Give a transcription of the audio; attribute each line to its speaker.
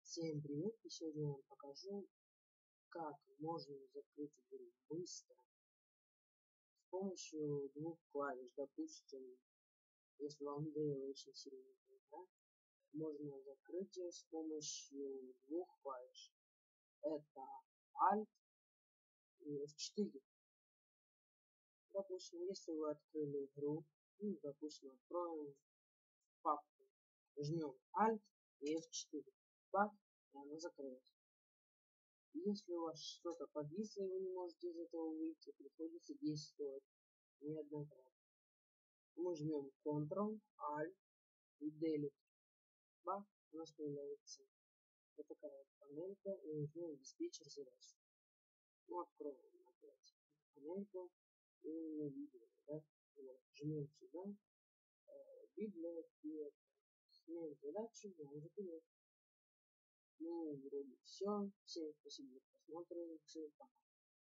Speaker 1: Всем привет! И сегодня я вам покажу, как можно закрыть игру быстро с помощью двух клавиш. Допустим, если вам надоела очень сильно эта игра, можно закрыть ее с помощью двух клавиш. Это Alt и F4. Допустим, если вы открыли игру, допустим, откроем папку, жмем Alt и F4, бах, и она закрылась. Если у вас что-то подвисло и вы не можете из этого выйти, приходится действовать неоднократно. Мы жмем Ctrl, Alt и Delete. Бах, у нас появляется вот такая панелька, и нажмем диспетчер задач. Ну, откроем опять панельку и на видео, да? Вот, жмем сюда, библиотека, сменим задачу, нам запилит. Ну, вроде все. Всем спасибо за просмотр. Пока.